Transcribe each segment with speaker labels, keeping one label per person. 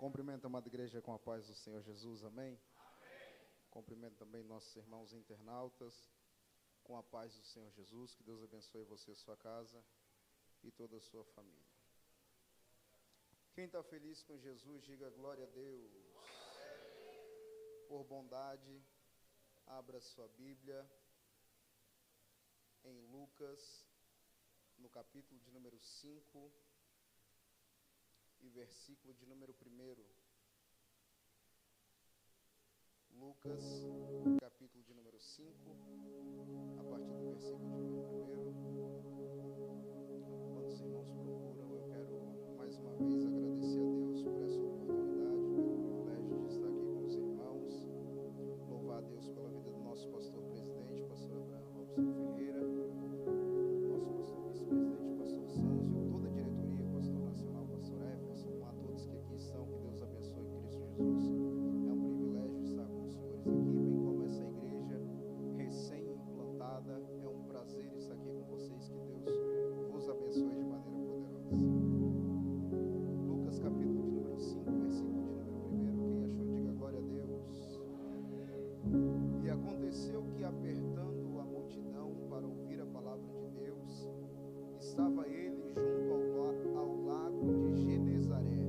Speaker 1: Cumprimento a amada igreja com a paz do Senhor Jesus, amém? Amém. Cumprimento também nossos irmãos internautas com a paz do Senhor Jesus. Que Deus abençoe você, sua casa e toda a sua família. Quem está feliz com Jesus, diga glória a Deus. Por bondade, abra sua Bíblia em Lucas, no capítulo de número 5 e versículo de número 1. Lucas, capítulo de número 5, a partir do versículo de número 1. Quando os irmãos procuram, eu quero mais uma vez agradecer a Deus por essa oportunidade, pelo privilégio de estar aqui com os irmãos. Louvar a Deus pela vida do nosso pastor presidente, pastor Abraão Robson Ferreira, nosso pastor vice-presidente, pastor Sanzio, toda a diretoria, pastor nacional, pastor Everson, a todos que aqui estão, que Deus abençoe em Cristo Jesus. É um privilégio estar com os senhores aqui, bem como essa igreja recém-implantada. É um prazer estar aqui com vocês, que Deus vos abençoe de maneira poderosa. Lucas capítulo de número 5, versículo de número 1. Quem achou, diga glória a Deus. E aconteceu que, apertando a multidão para ouvir a palavra de Deus, estava ele junto ao lago de Genezaré,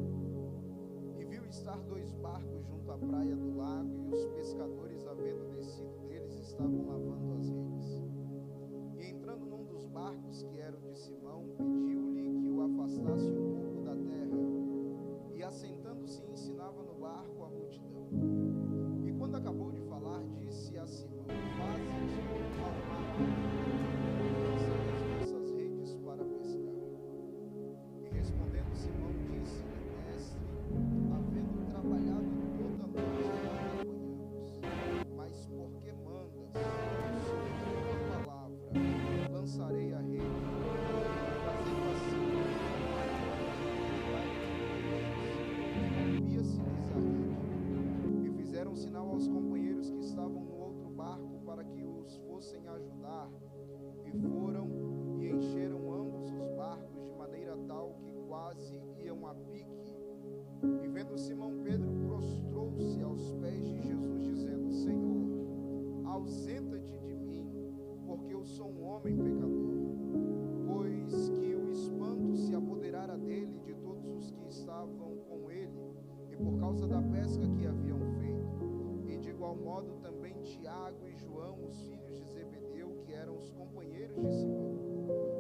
Speaker 1: e viu estar 2 barcos junto à praia do lago, e os pescadores, havendo descido deles, estavam lavando as redes. E entrando num dos barcos, que era o de Simão, pediu-lhe que o afastasse um pouco da terra, e assentando-se ensinava no barco a multidão. E quando acabou de falar, disse a Simão: faze-te ao mar, lançai as vossas redes para pescar. E respondendo Simão, disse-lhe: mestre, havendo trabalhado toda a noite, nada apanhamos. Mas porque mandas, sobre a tua palavra, lançarei a rede. Fazendo assim, rompia-se-lhes a rede. E fizeram sinal aos companheiros que estavam no outro barco para que os fossem ajudar. E foram e encheram ambos os barcos de maneira tal que quase iam a pique. E vendo Simão Pedro, prostrou-se aos pés de Jesus, dizendo: Senhor, ausenta-te de mim, porque eu sou um homem pecador. Pois que o espanto se apoderara dele, de todos os que estavam com ele, e por causa da pesca que haviam feito. E de igual modo também Tiago e João, os filhos de Zebedeu, que eram os companheiros de Simão.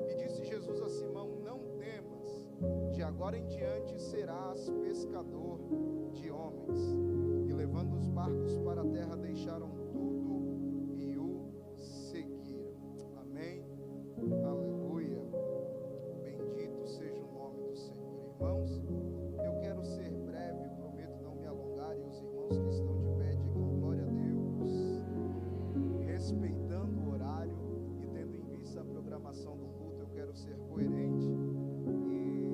Speaker 1: E disse Jesus a Simão: não temas, de agora em diante serás pescador de homens. E levando os barcos para a terra, deixaram tudo e o seguiram. Amém? Aleluia. Bendito seja o nome do Senhor. Irmãos, eu quero ser breve, prometo não me alongar, e os irmãos que estão de pé digam glória a Deus, respeitando o horário e tendo em vista a programação do culto. Eu quero ser coerente, e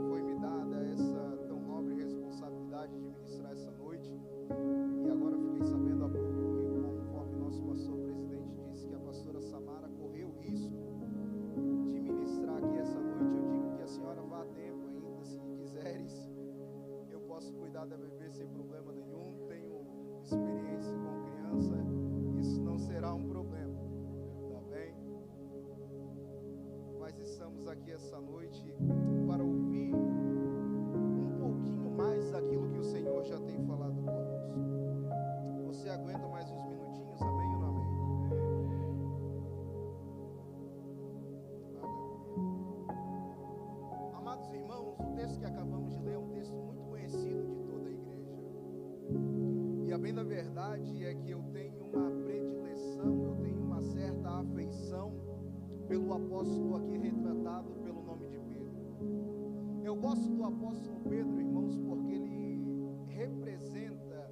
Speaker 1: foi-me dada essa tão nobre responsabilidade de ministrar essa noite. E agora fiquei sabendo há pouco que, conforme nosso pastor presidente disse, que a pastora Samara correu o risco de ministrar aqui essa noite. Eu digo que a senhora vá a tempo ainda, se quiseres. Eu posso cuidar da bebê sem problema nenhum, tenho experiência com criança, isso não será um problema, tá bem? Mas estamos aqui essa noite para ouvir um pouquinho mais daquilo que o Senhor já tem falado conosco. Você aguenta mais uns minutinhos, amém ou não amém? Aleluia. Amados irmãos, o texto que acabamos de ler é um texto muito conhecido de toda a igreja. E a bem da verdade é que eu tenho uma predileção, eu tenho uma certa afeição pelo apóstolo aqui retratado pelo nome de Pedro. Eu gosto do apóstolo Pedro, irmãos, porque ele representa,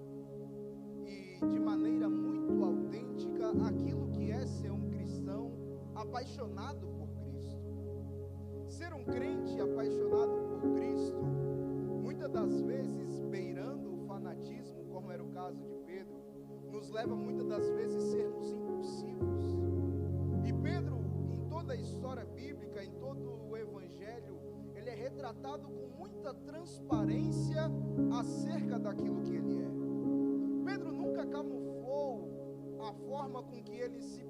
Speaker 1: e de maneira muito autêntica, aquilo que é ser um cristão apaixonado por Cristo. Ser um crente apaixonado por Cristo, muitas das vezes beirando o fanatismo, como era o caso de Pedro, nos leva muitas das vezes a sermos impulsivos. E Pedro, em toda a história bíblica, em todo o evangelho, ele é retratado com muita transparência acerca aquilo que ele é. Pedro nunca camuflou a forma com que ele se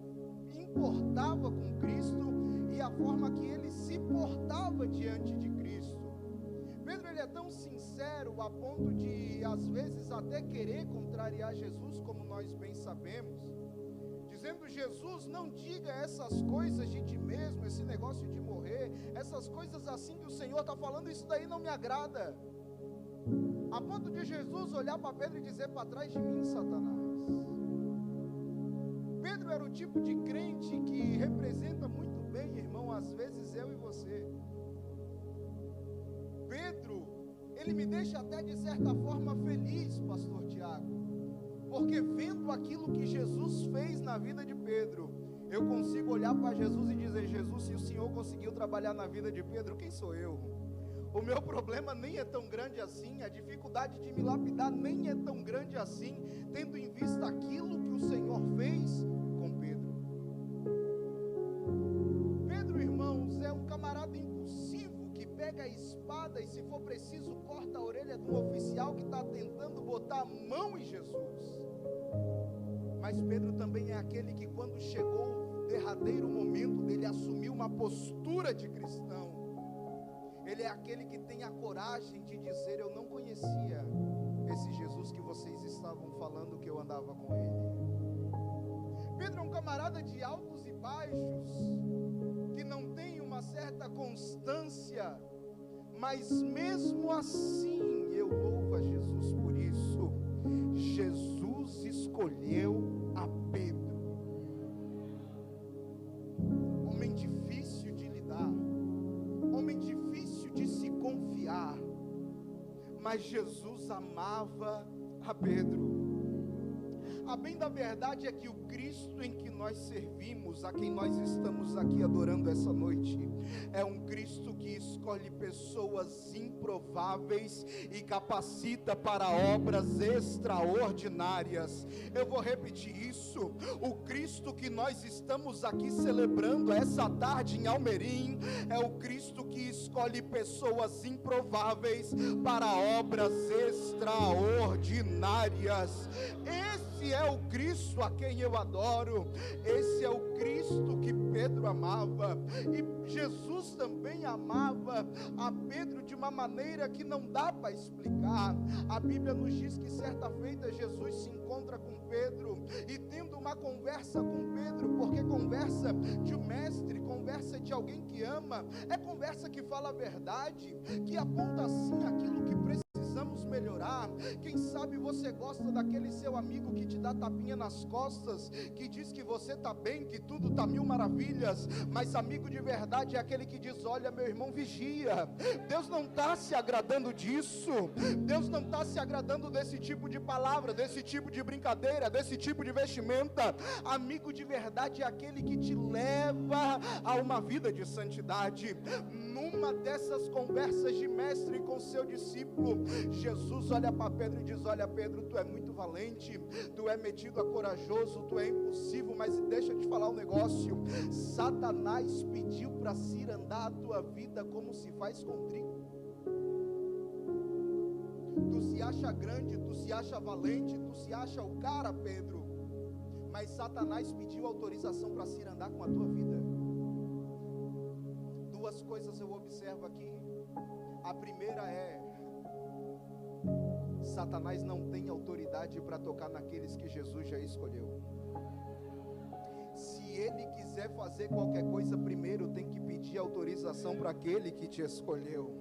Speaker 1: importava com Cristo e a forma que ele se portava diante de Cristo. Pedro, ele é tão sincero a ponto de, às vezes, até querer contrariar Jesus, como nós bem sabemos, dizendo: Jesus, não diga essas coisas de ti mesmo, esse negócio de morrer, essas coisas assim que o Senhor está falando, isso daí não me agrada. A ponto de Jesus olhar para Pedro e dizer: para trás de mim, Satanás. Pedro era o tipo de crente que representa muito bem, irmão, às vezes eu e você. Pedro, ele me deixa até de certa forma feliz, pastor Tiago, porque vendo aquilo que Jesus fez na vida de Pedro, eu consigo olhar para Jesus e dizer: Jesus, se o Senhor conseguiu trabalhar na vida de Pedro, quem sou eu? O meu problema nem é tão grande assim, a dificuldade de me lapidar nem é tão grande assim, tendo em vista aquilo que o Senhor fez com Pedro. Pedro, irmãos, é um camarada impulsivo, que pega a espada e, se for preciso, corta a orelha de um oficial que está tentando botar a mão em Jesus. Mas Pedro também é aquele que, quando chegou o derradeiro momento dele assumir uma postura de cristão, ele é aquele que tem a coragem de dizer: eu não conhecia esse Jesus que vocês estavam falando que eu andava com ele. Pedro é um camarada de altos e baixos, que não tem uma certa constância, mas mesmo assim eu louvo a Jesus por isso. Jesus escolheu a Pedro, homem difícil de lidar, homem difícil de se confiar, mas Jesus amava a Pedro. A bem da verdade é que o Cristo em que nós servimos, a quem nós estamos aqui adorando essa noite, é um Cristo que escolhe pessoas improváveis e capacita para obras extraordinárias. Eu vou repetir isso: o Cristo que nós estamos aqui celebrando essa tarde em Almerim é o Cristo que escolhe pessoas improváveis para obras extraordinárias. Esse é o Cristo a quem eu adoro, esse é o Cristo que Pedro amava, e Jesus também amava a Pedro de uma maneira que não dá para explicar. A Bíblia nos diz que certa feita Jesus se encontra com Pedro, e tendo uma conversa com Pedro, porque conversa de um mestre, conversa de alguém que ama, é conversa que fala a verdade, que aponta assim aquilo que precisamos melhorar. Quem sabe você gosta daquele seu amigo que te dá tapinha nas costas, que diz que você está bem, que tudo está mil maravilhas, mas amigo de verdade é aquele que diz: olha, meu irmão, vigia. Deus não está se agradando disso, Deus não está se agradando desse tipo de palavra, desse tipo de brincadeira, desse tipo de vestimenta. Amigo de verdade é aquele que te leva a uma vida de santidade. Numa dessas conversas de mestre com seu discípulo, Jesus olha para Pedro e diz: olha, Pedro, tu é muito valente, tu é metido a corajoso, tu é impulsivo, mas deixa eu te falar um negócio: Satanás pediu para cirandar a tua vida como se faz com trigo. Tu se acha grande, tu se acha valente, tu se acha o cara, Pedro, mas Satanás pediu autorização para cirandar com a tua vida. Duas coisas eu observo aqui. A primeira é: Satanás não tem autoridade para tocar naqueles que Jesus já escolheu. Se ele quiser fazer qualquer coisa, primeiro tem que pedir autorização para aquele que te escolheu.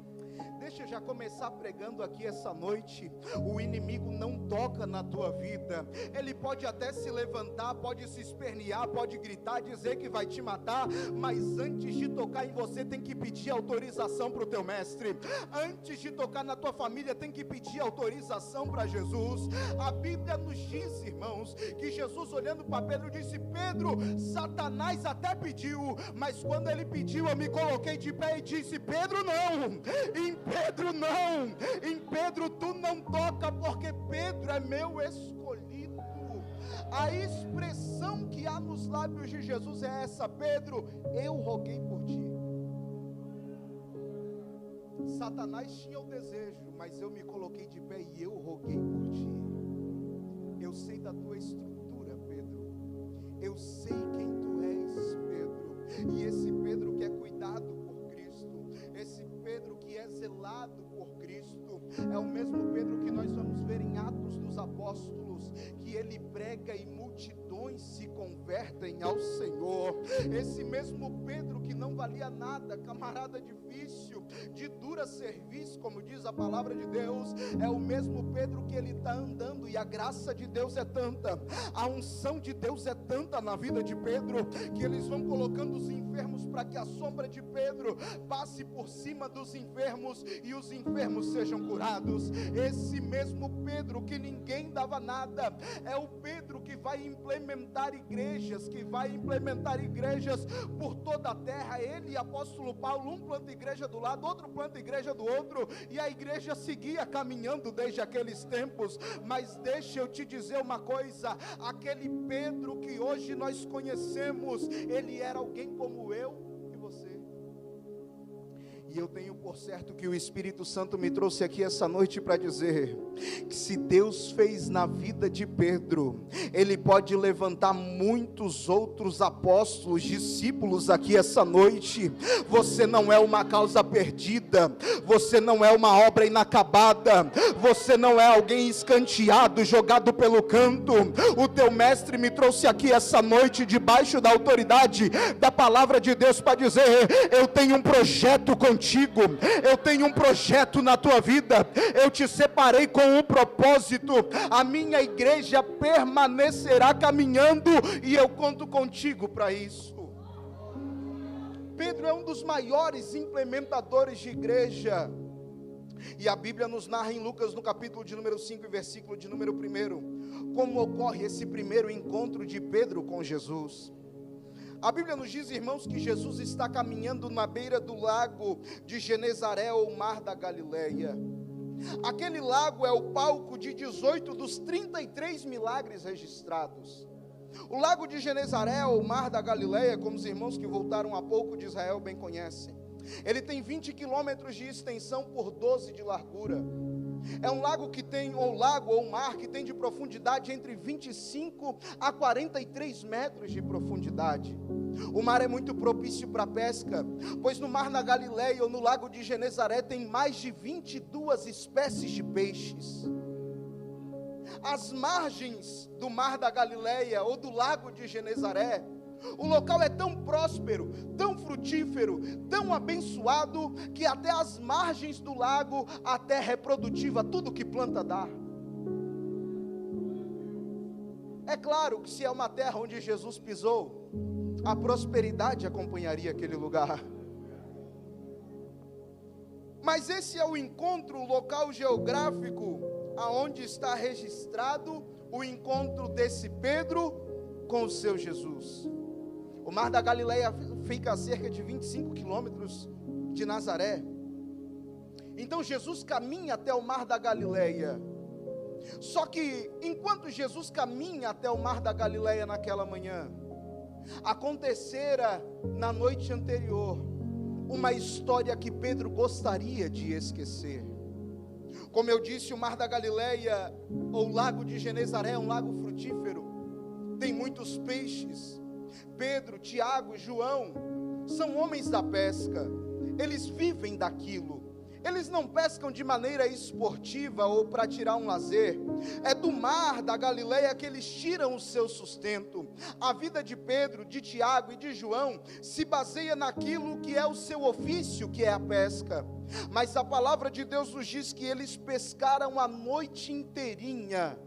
Speaker 1: Deixa eu já começar pregando aqui essa noite: o inimigo não toca na tua vida. Ele pode até se levantar, pode se espernear, pode gritar, dizer que vai te matar, mas antes de tocar em você tem que pedir autorização para o teu mestre. Antes de tocar na tua família tem que pedir autorização para Jesus. A Bíblia nos diz, irmãos, que Jesus, olhando para Pedro, disse: Pedro, Satanás até pediu, mas quando ele pediu, eu me coloquei de pé e disse: Pedro, não. Em Pedro não, em Pedro tu não toca, porque Pedro é meu escolhido. A expressão que há nos lábios de Jesus é essa: Pedro, eu roguei por ti. Satanás tinha o desejo, mas eu me coloquei de pé e eu roguei por libertem ao Senhor. Esse mesmo Pedro que não valia nada, camarada difícil, de dura serviço, como diz a palavra de Deus, é o mesmo Pedro que ele está andando, e a graça de Deus é tanta, a unção de Deus é tanta na vida de Pedro, que eles vão colocando os enfermos para que a sombra de Pedro passe por cima dos enfermos e os enfermos sejam curados. Esse mesmo Pedro que ninguém dava nada, é o Pedro que vai implementar igrejas, por toda a terra. Ele e apóstolo Paulo, um planta igreja do lado, outro planta igreja do outro, e a igreja seguia caminhando desde aqueles tempos. Mas deixa eu te dizer uma coisa, aquele Pedro que hoje nós conhecemos, ele era alguém como eu e você. E eu tenho por certo que o Espírito Santo me trouxe aqui essa noite para dizer que se Deus fez na vida de Pedro, Ele pode levantar muitos outros apóstolos, discípulos aqui essa noite. Você não é uma causa perdida, você não é uma obra inacabada, você não é alguém escanteado, jogado pelo canto. O teu mestre me trouxe aqui essa noite, debaixo da autoridade da palavra de Deus, para dizer: eu tenho um projeto contigo, eu tenho um projeto na tua vida, eu te separei com um propósito, a minha igreja permanecerá caminhando e eu conto contigo para isso. Pedro é um dos maiores implementadores de igreja, e a Bíblia nos narra em Lucas, no capítulo de número 5, versículo de número 1, como ocorre esse primeiro encontro de Pedro com Jesus. A Bíblia nos diz, irmãos, que Jesus está caminhando na beira do lago de Genezaré, ou mar da Galileia. Aquele lago é o palco de 18 dos 33 milagres registrados. O lago de Genezaré, ou mar da Galileia, como os irmãos que voltaram há pouco de Israel bem conhecem, ele tem 20 quilômetros de extensão por 12 de largura. É um lago que tem, ou mar que tem de profundidade entre 25 a 43 metros de profundidade. O mar é muito propício para a pesca, pois no mar da Galileia, ou no lago de Genezaré, tem mais de 22 espécies de peixes. As margens do mar da Galileia, ou do lago de Genezaré, o local é tão próspero, tão frutífero, tão abençoado, que até as margens do lago, a terra é produtiva, tudo que planta dá. É claro que se é uma terra onde Jesus pisou, a prosperidade acompanharia aquele lugar. Mas esse é o encontro, o local geográfico, aonde está registrado o encontro desse Pedro com o seu Jesus. O mar da Galileia fica a cerca de 25 quilômetros de Nazaré. Então Jesus caminha até o mar da Galileia. Só que enquanto Jesus caminha até o mar da Galileia naquela manhã, acontecera na noite anterior uma história que Pedro gostaria de esquecer. Como eu disse, o mar da Galileia, ou lago de Genezaré, é um lago frutífero, tem muitos peixes. Pedro, Tiago, João são homens da pesca, eles vivem daquilo. Eles não pescam de maneira esportiva ou para tirar um lazer. É do mar da Galileia que eles tiram o seu sustento. A vida de Pedro, de Tiago e de João se baseia naquilo que é o seu ofício, que é a pesca. Mas a palavra de Deus nos diz que eles pescaram a noite inteirinha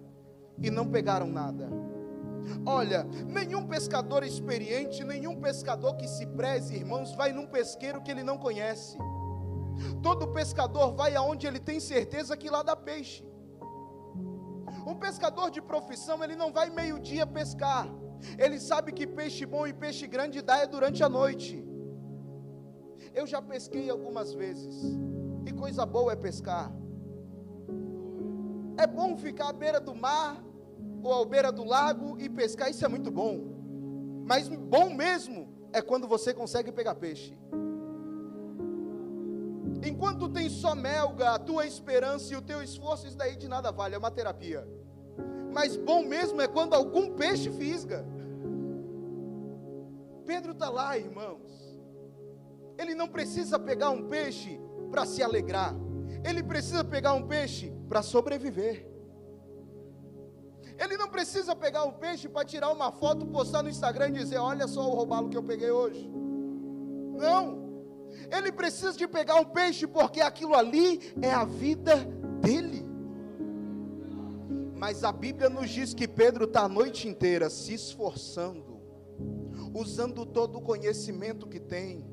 Speaker 1: e não pegaram nada. Olha, nenhum pescador experiente, nenhum pescador que se preze, irmãos, vai num pesqueiro que ele não conhece. Todo pescador vai aonde ele tem certeza que lá dá peixe. Um pescador de profissão, ele não vai meio-dia pescar. Ele sabe que peixe bom e peixe grande dá é durante a noite. Eu já pesquei algumas vezes, e coisa boa é pescar. É bom ficar à beira do mar, ou à beira do lago e pescar, isso é muito bom. Mas bom mesmo é quando você consegue pegar peixe. Enquanto tem só melga, a tua esperança e o teu esforço, isso daí de nada vale, é uma terapia. Mas bom mesmo é quando algum peixe fisga. Pedro está lá, irmãos. Ele não precisa pegar um peixe para se alegrar. Ele precisa pegar um peixe para sobreviver. Ele não precisa pegar um peixe para tirar uma foto, postar no Instagram e dizer: olha só o robalo que eu peguei hoje. Não, ele precisa de pegar um peixe porque aquilo ali é a vida dele. Mas a Bíblia nos diz que Pedro está a noite inteira se esforçando, usando todo o conhecimento que tem,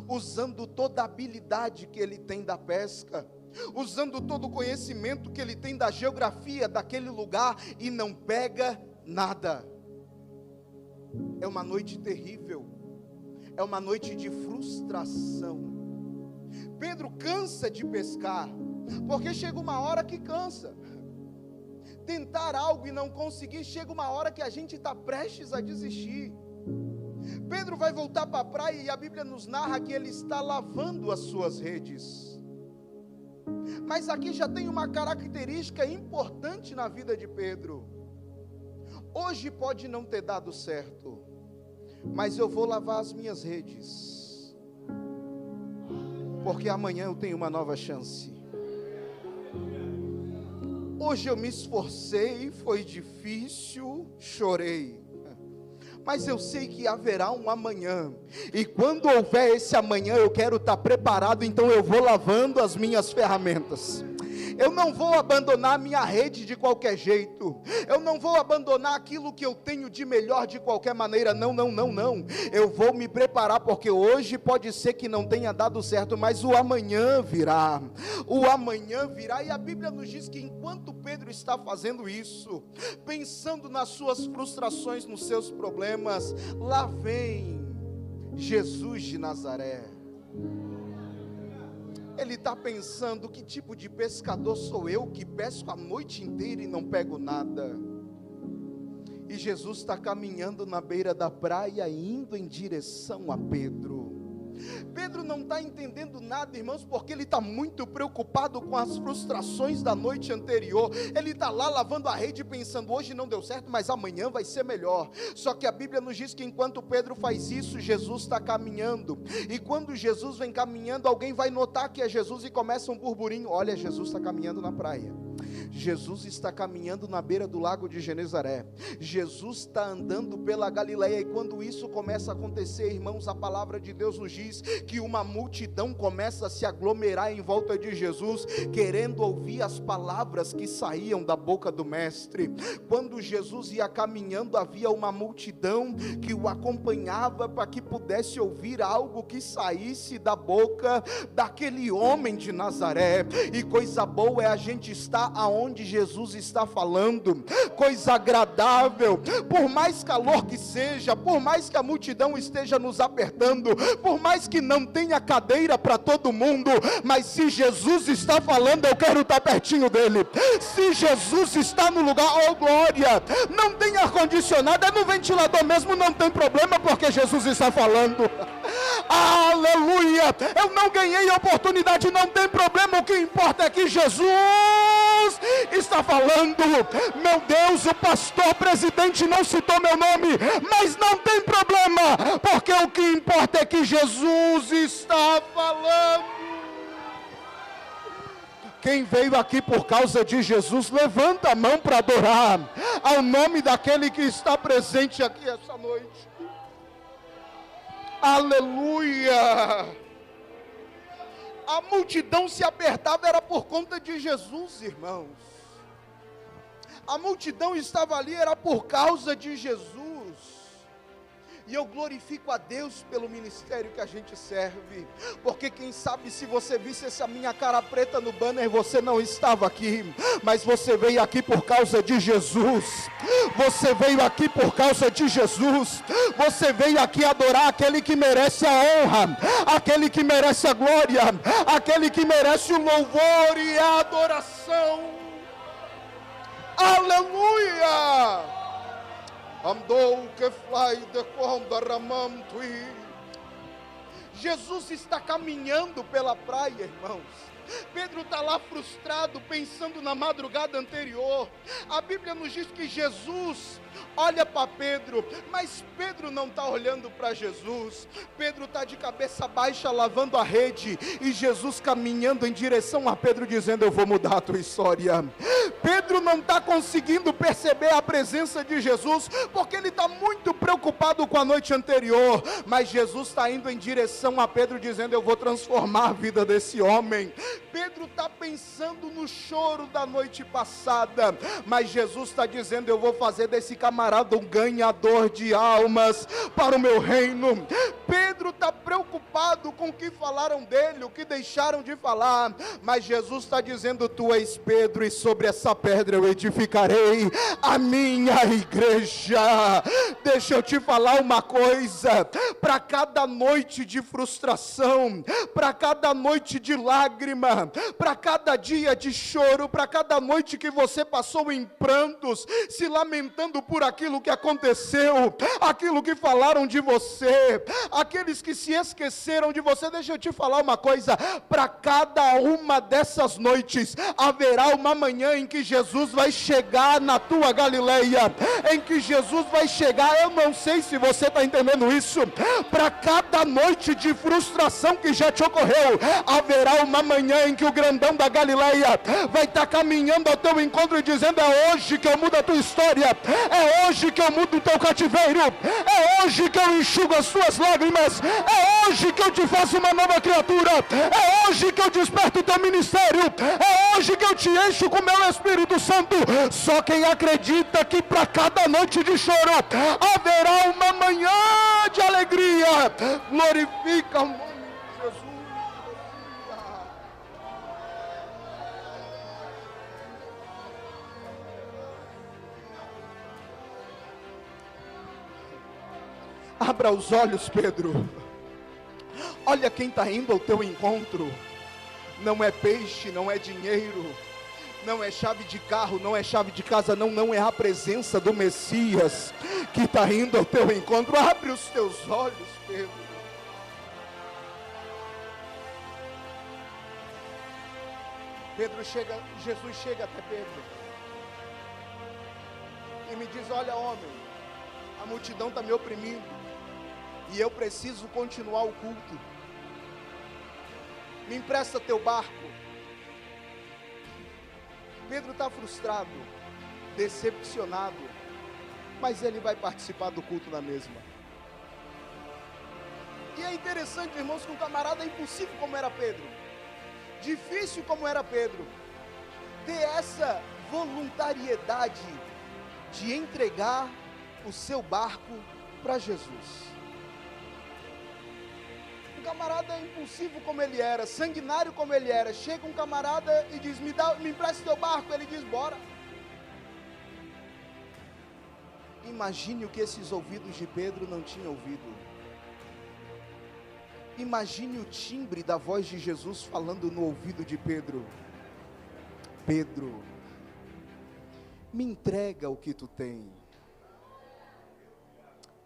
Speaker 1: usando toda a habilidade que ele tem da pesca, usando todo o conhecimento que ele tem da geografia daquele lugar, e não pega nada. É uma noite terrível, é uma noite de frustração. Pedro cansa de pescar, porque chega uma hora que cansa. Tentar algo e não conseguir, chega uma hora que a gente está prestes a desistir. Pedro vai voltar para a praia e a Bíblia nos narra que ele está lavando as suas redes. Mas aqui já tem uma característica importante na vida de Pedro. Hoje pode não ter dado certo, mas eu vou lavar as minhas redes, porque amanhã eu tenho uma nova chance. Hoje eu me esforcei, foi difícil, chorei, mas eu sei que haverá um amanhã, e quando houver esse amanhã, eu quero estar preparado. Então eu vou lavando as minhas ferramentas. Eu não vou abandonar minha rede de qualquer jeito. Eu não vou abandonar aquilo que eu tenho de melhor de qualquer maneira. Não. Eu vou me preparar, porque hoje pode ser que não tenha dado certo, mas o amanhã virá. O amanhã virá. E a Bíblia nos diz que enquanto Pedro está fazendo isso, pensando nas suas frustrações, nos seus problemas, lá vem Jesus de Nazaré. Ele está pensando: que tipo de pescador sou eu, que pesco a noite inteira e não pego nada? E Jesus está caminhando na beira da praia, indo em direção a Pedro. Pedro não está entendendo nada, irmãos, porque ele está muito preocupado com as frustrações da noite anterior. Ele está lá lavando a rede pensando: hoje não deu certo, mas amanhã vai ser melhor. Só que a Bíblia nos diz que enquanto Pedro faz isso, Jesus está caminhando. E quando Jesus vem caminhando, alguém vai notar que é Jesus e começa um burburinho: olha, Jesus está caminhando na praia. Jesus está caminhando na beira do lago de Genezaré. Jesus está andando pela Galileia. E quando isso começa a acontecer, irmãos, a palavra de Deus nos diz que uma multidão começa a se aglomerar em volta de Jesus, querendo ouvir as palavras que saíam da boca do mestre. Quando Jesus ia caminhando, havia uma multidão que o acompanhava para que pudesse ouvir algo que saísse da boca daquele homem de Nazaré. E coisa boa é a gente estar aonde Jesus está falando, coisa agradável. Por mais calor que seja, por mais que a multidão esteja nos apertando, por mais que não tenha cadeira para todo mundo, mas se Jesus está falando, eu quero estar pertinho dele. Se Jesus está no lugar, oh glória, não tem ar-condicionado, é no ventilador mesmo, não tem problema, porque Jesus está falando. Aleluia, eu não ganhei oportunidade, não tem problema, o que importa é que Jesus está falando. Meu Deus, o pastor presidente não citou meu nome, mas não tem problema, porque o que importa é que Jesus está falando. Quem veio aqui por causa de Jesus, levanta a mão para adorar ao nome daquele que está presente aqui essa noite. Aleluia. A multidão se apertava, era por conta de Jesus, irmãos. A multidão estava ali, era por causa de Jesus. E eu glorifico a Deus pelo ministério que a gente serve, porque quem sabe se você visse essa minha cara preta no banner, você não estava aqui, mas você veio aqui por causa de Jesus. Você veio aqui por causa de Jesus. Você veio aqui adorar aquele que merece a honra, aquele que merece a glória, aquele que merece o louvor e a adoração. Aleluia! Jesus está caminhando pela praia, irmãos. Pedro está lá frustrado, pensando na madrugada anterior. A Bíblia nos diz que Jesus olha para Pedro, mas Pedro não está olhando para Jesus. Pedro está de cabeça baixa lavando a rede, e Jesus caminhando em direção a Pedro dizendo: eu vou mudar a tua história. Pedro não está conseguindo perceber a presença de Jesus, porque ele está muito preocupado com a noite anterior, mas Jesus está indo em direção a Pedro dizendo: eu vou transformar a vida desse homem. Pedro está pensando no choro da noite passada, mas Jesus está dizendo: eu vou fazer desse camarada um ganhador de almas para o meu reino. Pedro está preocupado com o que falaram dele, o que deixaram de falar, mas Jesus está dizendo: tu és Pedro, e sobre essa pedra eu edificarei a minha igreja. Deixa eu te falar uma coisa: para cada noite de frustração, para cada noite de lágrima, para cada dia de choro, para cada noite que você passou em prantos, se lamentando por aquilo que aconteceu, aquilo que falaram de você, aqueles que se esqueceram de você, deixa eu te falar uma coisa: para cada uma dessas noites haverá uma manhã em que Jesus vai chegar na tua Galileia, em que Jesus vai chegar. Eu não sei se você está entendendo isso. Para cada noite de frustração que já te ocorreu, haverá uma manhã em que o grandão da Galileia vai estar caminhando ao teu encontro e dizendo: é hoje que eu mudo a tua história, é hoje que eu mudo o teu cativeiro, é hoje que eu enxugo as tuas lágrimas, é hoje que eu te faço uma nova criatura, é hoje que eu desperto o teu ministério, é hoje que eu te encho com o meu Espírito Santo. Só quem acredita que para cada noite de choro haverá uma manhã de alegria, glorifica o nome de Jesus. Abra os olhos, Pedro. Olha quem está indo ao teu encontro. Não é peixe, não é dinheiro, não é chave de carro, não é chave de casa, não é a presença do Messias que está indo ao teu encontro. Abre os teus olhos, Pedro. Jesus chega até Pedro e me diz: olha, homem, a multidão está me oprimindo e eu preciso continuar o culto. Me empresta teu barco. Pedro está frustrado, decepcionado, mas ele vai participar do culto na mesma. E é interessante, irmãos, que um camarada impulsivo como era Pedro, difícil como era Pedro, ter essa voluntariedade de entregar o seu barco para Jesus. Um camarada impulsivo como ele era, sanguinário como ele era, chega um camarada e diz: me empresta teu barco. Ele diz: bora. Imagine o que esses ouvidos de Pedro não tinham ouvido. Imagine o timbre da voz de Jesus falando no ouvido de Pedro: Pedro, me entrega o que tu tem.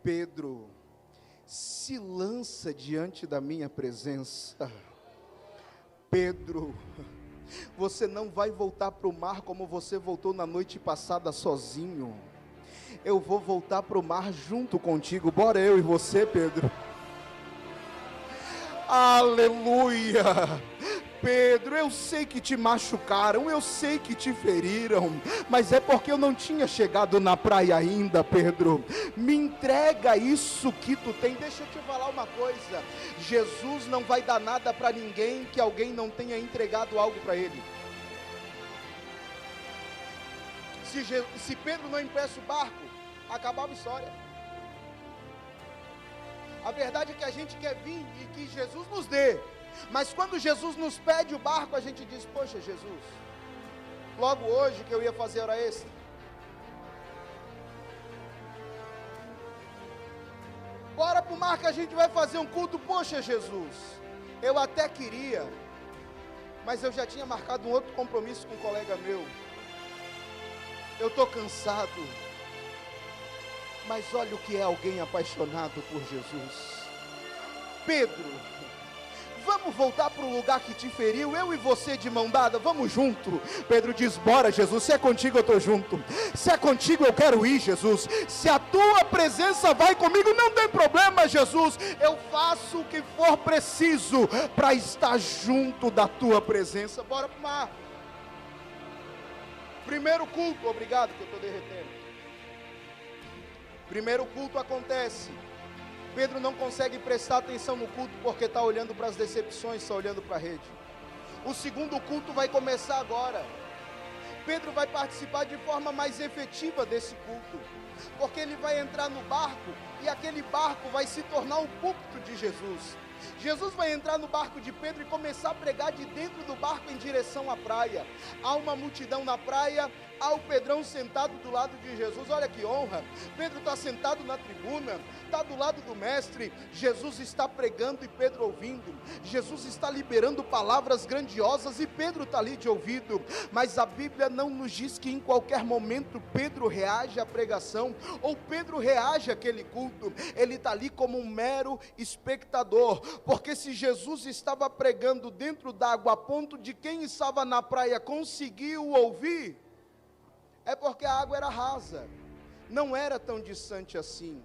Speaker 1: Pedro, se lança diante da minha presença. Pedro, você não vai voltar para o mar como você voltou na noite passada sozinho. Eu vou voltar para o mar junto contigo. Bora eu e você, Pedro. Aleluia. Pedro, eu sei que te machucaram, eu sei que te feriram, mas é porque eu não tinha chegado na praia ainda, Pedro. Me entrega isso que tu tem. Deixa eu te falar uma coisa: Jesus não vai dar nada para ninguém que alguém não tenha entregado algo para ele. Se Pedro não empresta o barco, acabava a história. A verdade é que a gente quer vir e que Jesus nos dê, mas quando Jesus nos pede o barco, a gente diz: poxa, Jesus, logo hoje que eu ia fazer hora extra. Bora para o mar que a gente vai fazer um culto. Poxa, Jesus, eu até queria, mas eu já tinha marcado um outro compromisso com um colega meu. Eu estou cansado. Mas olha o que é alguém apaixonado por Jesus. Pedro, vamos voltar para o lugar que te feriu, eu e você de mão dada, vamos junto. Pedro diz, bora Jesus, se é contigo eu estou junto, se é contigo eu quero ir Jesus, se a tua presença vai comigo, não tem problema Jesus, eu faço o que for preciso, para estar junto da tua presença. Bora para o mar. Primeiro culto, obrigado que eu estou derretendo. Primeiro culto acontece, Pedro não consegue prestar atenção no culto, porque está olhando para as decepções, está olhando para a rede. O segundo culto vai começar agora. Pedro vai participar de forma mais efetiva desse culto, porque ele vai entrar no barco, e aquele barco vai se tornar o púlpito de Jesus. Jesus vai entrar no barco de Pedro e começar a pregar de dentro do barco em direção à praia. Há uma multidão na praia, há o Pedrão sentado do lado de Jesus. Olha que honra, Pedro está sentado na tribuna, está do lado do mestre. Jesus está pregando e Pedro ouvindo. Jesus está liberando palavras grandiosas e Pedro está ali de ouvido. Mas a Bíblia não nos diz que em qualquer momento Pedro reage à pregação, ou Pedro reage àquele culto. Ele está ali como um mero espectador, porque se Jesus estava pregando dentro d'água a ponto de quem estava na praia conseguiu ouvir, é porque a água era rasa, não era tão distante assim.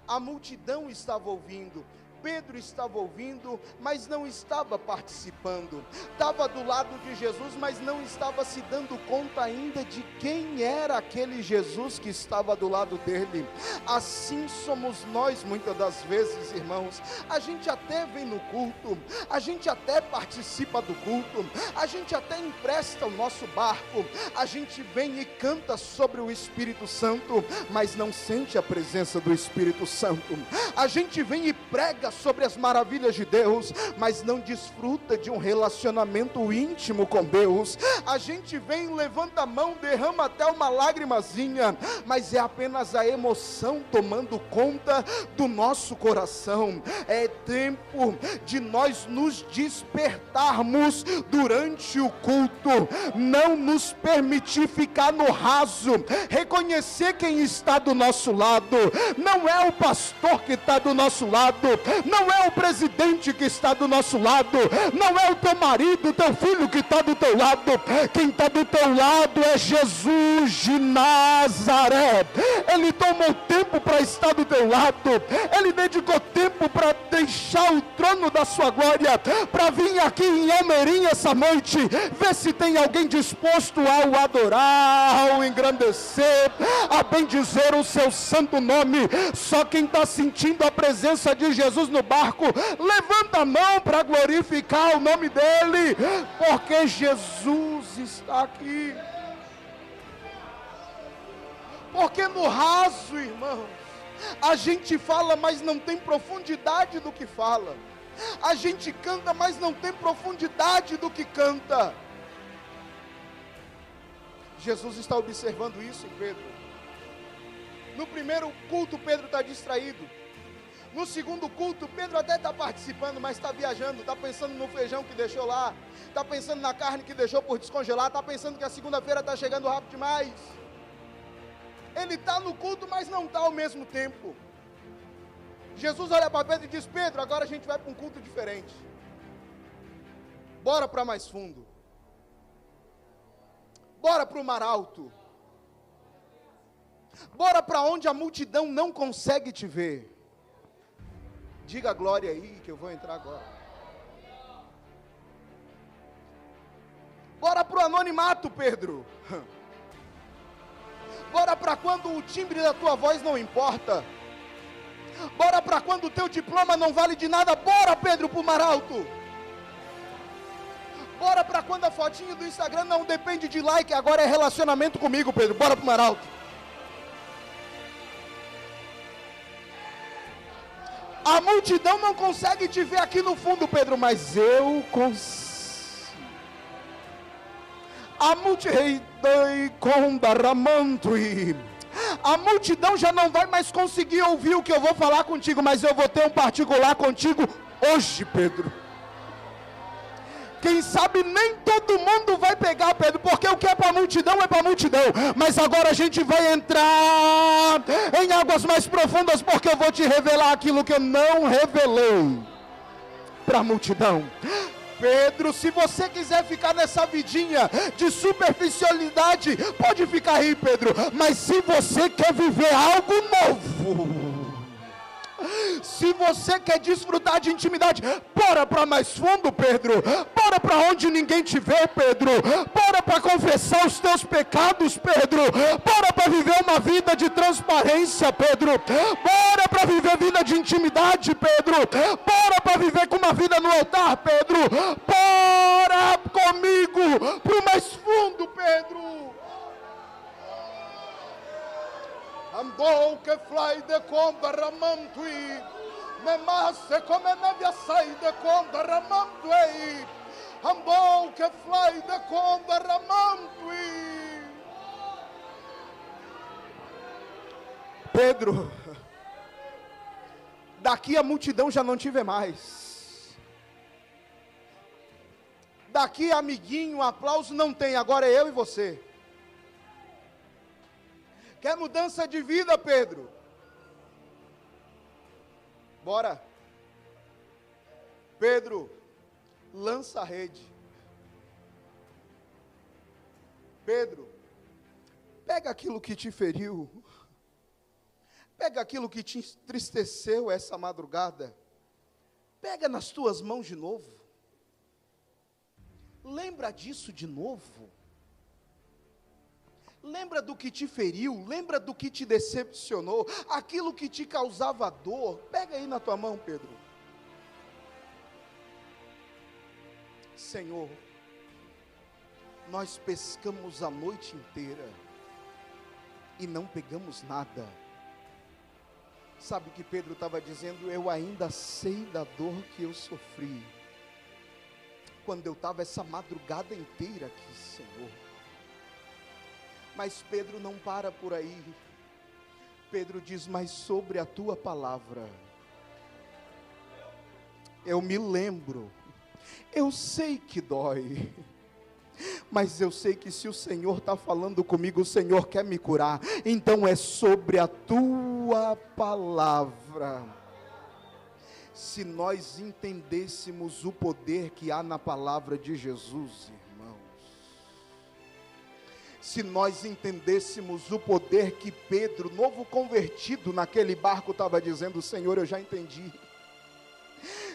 Speaker 1: A multidão estava ouvindo, Pedro estava ouvindo, mas não estava participando. Estava do lado de Jesus, mas não estava se dando conta ainda de quem era aquele Jesus que estava do lado dele. Assim somos nós muitas das vezes, irmãos. A gente até vem no culto, a gente até participa do culto, a gente até empresta o nosso barco, a gente vem e canta sobre o Espírito Santo, mas não sente a presença do Espírito Santo. A gente vem e prega sobre as maravilhas de Deus, mas não desfruta de um relacionamento íntimo com Deus. A gente vem, levanta a mão, derrama até uma lágrimazinha, mas é apenas a emoção tomando conta do nosso coração. É tempo de nós nos despertarmos durante o culto, não nos permitir ficar no raso, reconhecer quem está do nosso lado. Não é o pastor que está do nosso lado, não é o presidente que está do nosso lado, não é o teu marido, o teu filho que está do teu lado. Quem está do teu lado é Jesus de Nazaré. Ele tomou tempo para estar do teu lado, ele dedicou tempo para deixar o trono da sua glória, para vir aqui em Almeirim essa noite, ver se tem alguém disposto a o adorar, a o engrandecer, a bendizer o seu santo nome. Só quem está sentindo a presença de Jesus no barco, levanta a mão para glorificar o nome dele, porque Jesus está aqui. Porque no raso, irmãos, a gente fala, mas não tem profundidade do que fala. A gente canta, mas não tem profundidade do que canta. Jesus está observando isso em Pedro. No primeiro culto, Pedro está distraído. No segundo culto, Pedro até está participando, mas está viajando, está pensando no feijão que deixou lá, está pensando na carne que deixou por descongelar, está pensando que a segunda-feira está chegando rápido demais. Ele está no culto, mas não está ao mesmo tempo. Jesus olha para Pedro e diz: Pedro, agora a gente vai para um culto diferente. Bora para mais fundo. Bora para o mar alto. Bora para onde a multidão não consegue te ver. Diga glória aí, que eu vou entrar agora. Bora para o anonimato, Pedro. Bora para quando o timbre da tua voz não importa. Bora para quando o teu diploma não vale de nada. Bora, Pedro, para o mar alto. Bora para quando a fotinha do Instagram não depende de like, agora é relacionamento comigo, Pedro. Bora para o mar alto. A multidão não consegue te ver aqui no fundo, Pedro, mas eu consigo. A multidão já não vai mais conseguir ouvir o que eu vou falar contigo, mas eu vou ter um particular contigo hoje, Pedro. Quem sabe nem todo mundo vai pegar, Pedro, porque o que é para a multidão é para a multidão, mas agora a gente vai entrar em águas mais profundas, porque eu vou te revelar aquilo que eu não revelei. para a multidão. Pedro, se você quiser ficar nessa vidinha de superficialidade, pode ficar aí, Pedro, mas se você quer viver algo novo, se você quer desfrutar de intimidade, bora para mais fundo, Pedro, bora para onde ninguém te vê, Pedro, bora para confessar os teus pecados, Pedro, bora para viver uma vida de transparência, Pedro, bora para viver vida de intimidade, Pedro, bora para viver com uma vida no altar, Pedro, bora comigo para o mais fundo, Pedro. Andou que fly de conda ramantui, me masse come nevia sai de conda ramantui, andou que fly de conda ramantui. Pedro, daqui a multidão já não te vê mais, daqui amiguinho, aplauso não tem, agora é eu e você. Quer mudança de vida, Pedro? Bora. Pedro, lança a rede. Pedro, pega aquilo que te feriu. Pega aquilo que te entristeceu essa madrugada. Pega nas tuas mãos de novo. Lembra disso de novo. Lembra do que te feriu, lembra do que te decepcionou, aquilo que te causava dor. Pega aí na tua mão, Pedro. Senhor, nós pescamos a noite inteira e não pegamos nada. Sabe o que Pedro estava dizendo? Eu ainda sei da dor que eu sofri quando eu estava essa madrugada inteira aqui, Senhor. Mas Pedro não para por aí. Pedro diz, mas sobre a tua palavra, eu me lembro, eu sei que dói, mas eu sei que se o Senhor está falando comigo, o Senhor quer me curar, então é sobre a tua palavra. Se nós entendêssemos o poder que há na palavra de Jesus, se nós entendêssemos o poder que Pedro, novo convertido naquele barco, estava dizendo, Senhor, eu já entendi,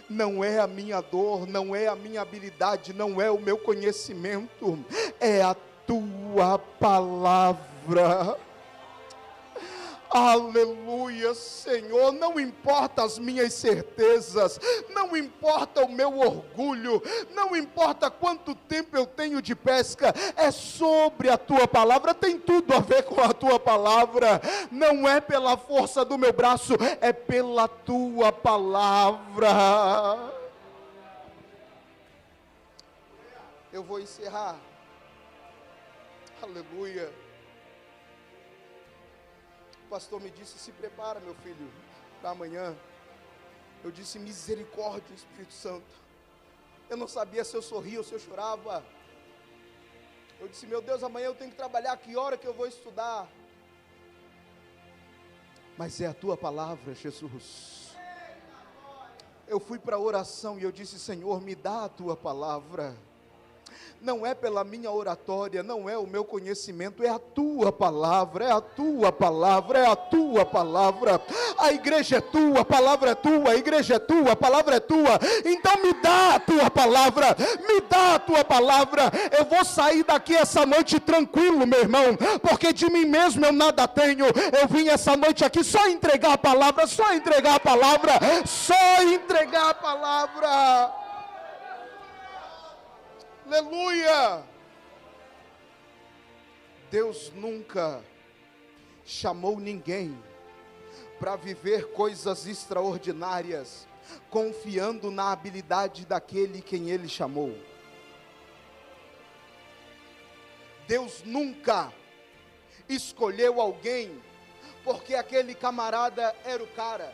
Speaker 1: não é a minha dor, não é a minha habilidade, não é o meu conhecimento, é a tua palavra. Aleluia, Senhor, não importa as minhas certezas, não importa o meu orgulho, não importa quanto tempo eu tenho de pesca, é sobre a tua palavra, tem tudo a ver com a tua palavra, não é pela força do meu braço, é pela tua palavra. Eu vou encerrar, aleluia. O pastor me disse, se prepara, meu filho, para amanhã. Eu disse, misericórdia, Espírito Santo. Eu não sabia se eu sorria ou se eu chorava. Eu disse, meu Deus, amanhã eu tenho que trabalhar, que hora que eu vou estudar? Mas é a tua palavra, Jesus. Eu fui para a oração e eu disse, Senhor, me dá a tua palavra. Não é pela minha oratória, não é o meu conhecimento, é a tua palavra, é a tua palavra, é a tua palavra. A igreja é tua, a palavra é tua, a igreja é tua, a palavra é tua. Então me dá a tua palavra, me dá a tua palavra. Eu vou sair daqui essa noite tranquilo, meu irmão, porque de mim mesmo eu nada tenho. Eu vim essa noite aqui só entregar a palavra, só entregar a palavra, só entregar a palavra. Aleluia! Deus nunca chamou ninguém para viver coisas extraordinárias, confiando na habilidade daquele quem Ele chamou. Deus nunca escolheu alguém, porque aquele camarada era o cara.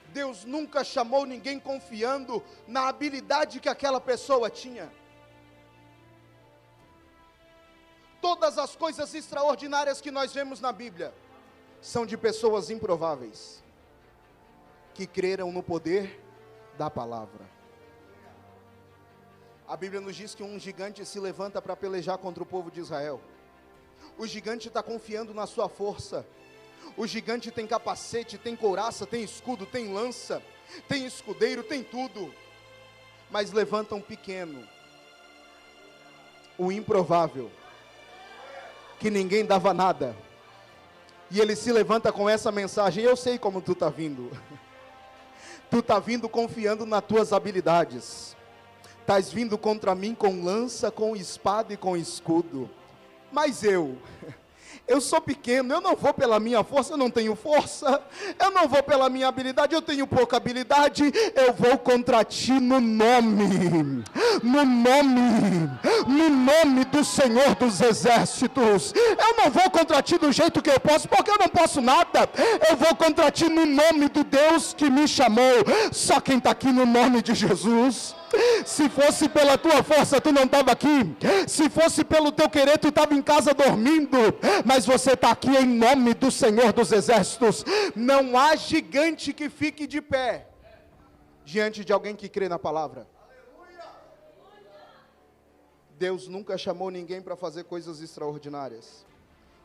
Speaker 1: Deus nunca chamou ninguém confiando na habilidade que aquela pessoa tinha. Todas as coisas extraordinárias que nós vemos na Bíblia são de pessoas improváveis, que creram no poder da palavra. A Bíblia nos diz que um gigante se levanta para pelejar contra o povo de Israel. O gigante está confiando na sua força. O gigante tem capacete, tem couraça, tem escudo, tem lança, tem escudeiro, tem tudo. Mas levanta um pequeno, o improvável, que ninguém dava nada. E ele se levanta com essa mensagem: eu sei como tu está vindo. Tu está vindo confiando nas tuas habilidades. Estás vindo contra mim com lança, com espada e com escudo. Mas eu sou pequeno, eu não vou pela minha força, eu não tenho força. Eu não vou pela minha habilidade, eu tenho pouca habilidade. Eu vou contra ti no nome do Senhor dos Exércitos. Eu não vou contra ti do jeito que eu posso, porque eu não posso nada. Eu vou contra ti no nome do Deus que me chamou. Só quem está aqui no nome de Jesus. Se fosse pela tua força, tu não estava aqui. Se fosse pelo teu querer, tu estava em casa dormindo. Mas você está aqui em nome do Senhor dos Exércitos. Não há gigante que fique de pé diante de alguém que crê na palavra. Deus nunca chamou ninguém para fazer coisas extraordinárias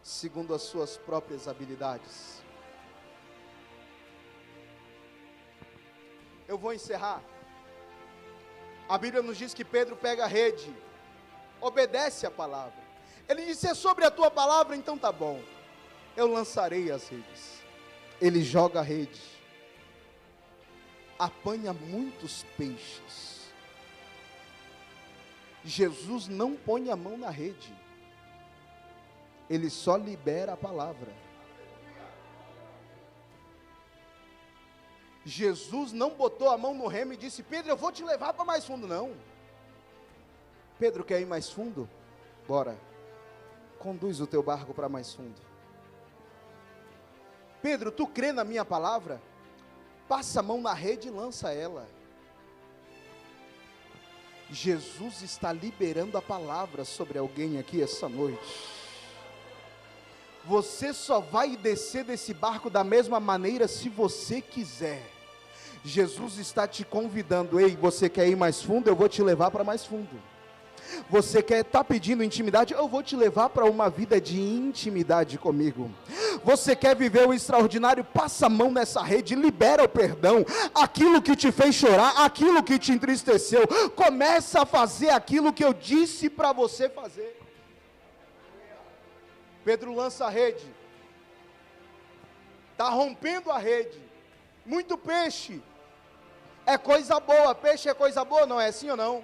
Speaker 1: segundo as suas próprias habilidades. Eu vou encerrar. A Bíblia nos diz que Pedro pega a rede, obedece a palavra. Ele disse: é sobre a tua palavra, então tá bom, eu lançarei as redes. Ele joga a rede, apanha muitos peixes. Jesus não põe a mão na rede, ele só libera a palavra. Jesus não botou a mão no remo e disse: Pedro, eu vou te levar para mais fundo. Não. Pedro, quer ir mais fundo? Bora, conduz o teu barco para mais fundo. Pedro, tu crê na minha palavra? Passa a mão na rede e lança ela. Jesus está liberando a palavra sobre alguém aqui essa noite. Você só vai descer desse barco da mesma maneira se você quiser. Jesus está te convidando: ei, você quer ir mais fundo? Eu vou te levar para mais fundo. Você está pedindo intimidade? Eu vou te levar para uma vida de intimidade comigo. Você quer viver o extraordinário? Passa a mão nessa rede, libera o perdão. Aquilo que te fez chorar, aquilo que te entristeceu, começa a fazer aquilo que eu disse para você fazer. Pedro lança a rede, está rompendo a rede, muito peixe, é coisa boa. Peixe é coisa boa, não é? Sim ou não?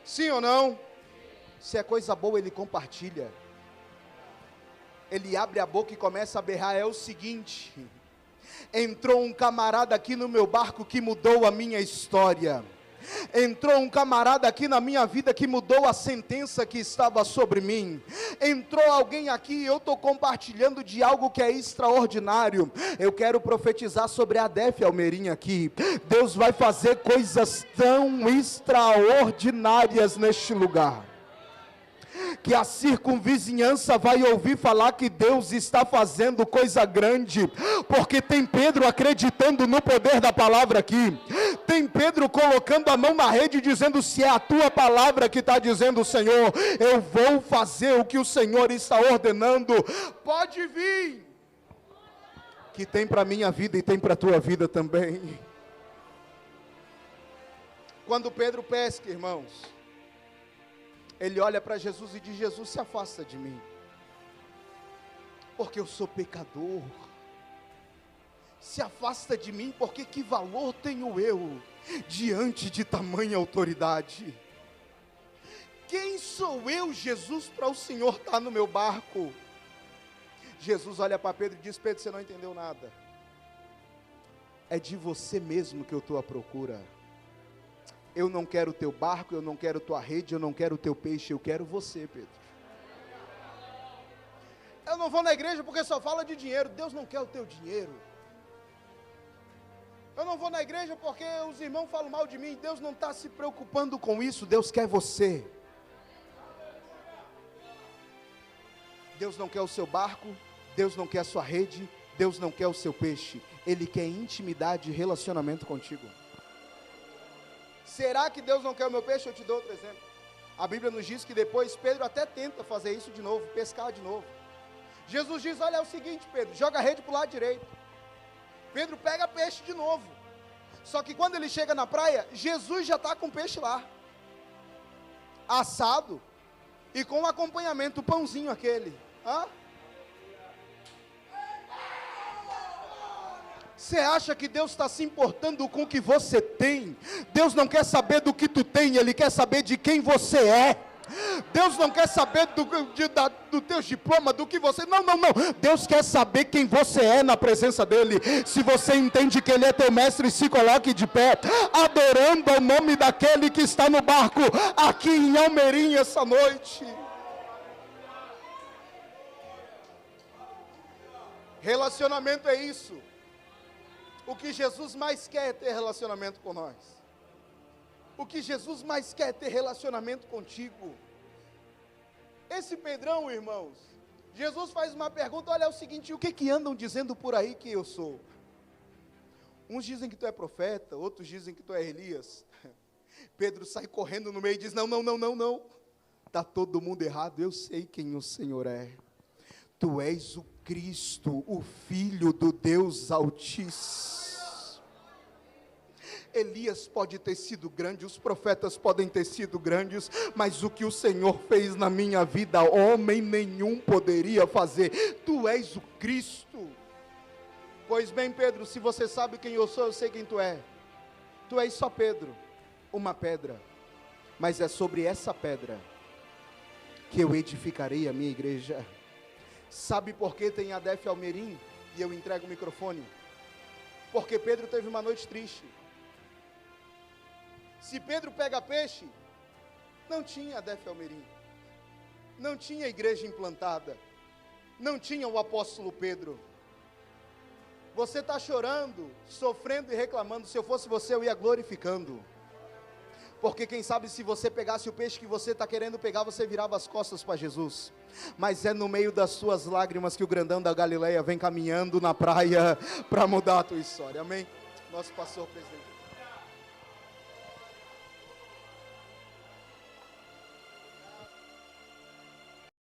Speaker 1: Sim ou não? Se é coisa boa, ele compartilha, ele abre a boca e começa a berrar. É o seguinte: entrou um camarada aqui no meu barco que mudou a minha história. Entrou um camarada aqui na minha vida que mudou a sentença que estava sobre mim. Entrou alguém aqui, eu estou compartilhando de algo que é extraordinário. Eu quero profetizar sobre a Def Almeirinha aqui. Deus vai fazer coisas tão extraordinárias neste lugar, que a circunvizinhança vai ouvir falar que Deus está fazendo coisa grande, porque tem Pedro acreditando no poder da palavra aqui. Tem Pedro colocando a mão na rede, dizendo: se é a tua palavra que está dizendo, Senhor, eu vou fazer o que o Senhor está ordenando. Pode vir, que tem para a minha vida e tem para a tua vida também. Quando Pedro pesca, irmãos, ele olha para Jesus e diz: Jesus, se afasta de mim, porque eu sou pecador. Se afasta de mim, porque que valor tenho eu diante de tamanha autoridade? Quem sou eu, Jesus, para o Senhor estar no meu barco? Jesus olha para Pedro e diz: Pedro, você não entendeu nada. É de você mesmo que eu estou à procura. Eu não quero o teu barco, eu não quero tua rede, eu não quero o teu peixe, eu quero você, Pedro. Eu não vou na igreja porque só fala de dinheiro. Deus não quer o teu dinheiro. Eu não vou na igreja porque os irmãos falam mal de mim. Deus não está se preocupando com isso. Deus quer você. Deus não quer o seu barco, Deus não quer a sua rede, Deus não quer o seu peixe. Ele quer intimidade e relacionamento contigo. Será que Deus não quer o meu peixe? Eu te dou outro exemplo. A Bíblia nos diz que depois Pedro até tenta fazer isso de novo, pescar de novo. Jesus diz, olha, é o seguinte, Pedro, joga a rede para o lado direito. Pedro pega peixe de novo. Só que quando ele chega na praia, Jesus já está com o peixe lá, assado, e com o acompanhamento, o pãozinho aquele. Você acha que Deus está se importando com o que você tem? Deus não quer saber do que tu tem, Ele quer saber de quem você é. Deus não quer saber do teu diploma, do que você... Não. Deus quer saber quem você é na presença dEle. Se você entende que Ele é teu mestre, se coloque de pé, adorando o nome daquele que está no barco, aqui em Almeirim essa noite. Relacionamento é isso. O que Jesus mais quer é ter relacionamento com nós. O que Jesus mais quer é ter relacionamento contigo. Esse Pedrão, irmãos, Jesus faz uma pergunta, olha, é o seguinte, o que andam dizendo por aí que eu sou? Uns dizem que tu é profeta, outros dizem que tu é Elias. Pedro sai correndo no meio e diz, não, está todo mundo errado, eu sei quem o Senhor é. Tu és o Cristo, o Filho do Deus Altíssimo. Elias pode ter sido grande, os profetas podem ter sido grandes, mas o que o Senhor fez na minha vida, homem nenhum poderia fazer. Tu és o Cristo. Pois bem, Pedro, se você sabe quem eu sou, eu sei quem tu é. Tu és só Pedro, uma pedra, mas é sobre essa pedra que eu edificarei a minha igreja. Sabe por que tem a Def Almeirim? E eu entrego o microfone. Porque Pedro teve uma noite triste. Se Pedro pega peixe, não tinha a Def Almeirim, não tinha igreja implantada, não tinha o apóstolo Pedro. Você está chorando, sofrendo e reclamando. Se eu fosse você, eu ia glorificando. Porque quem sabe se você pegasse o peixe que você está querendo pegar, você virava as costas para Jesus. Mas é no meio das suas lágrimas que o grandão da Galileia vem caminhando na praia para mudar a tua história. Amém? Nosso pastor presidente.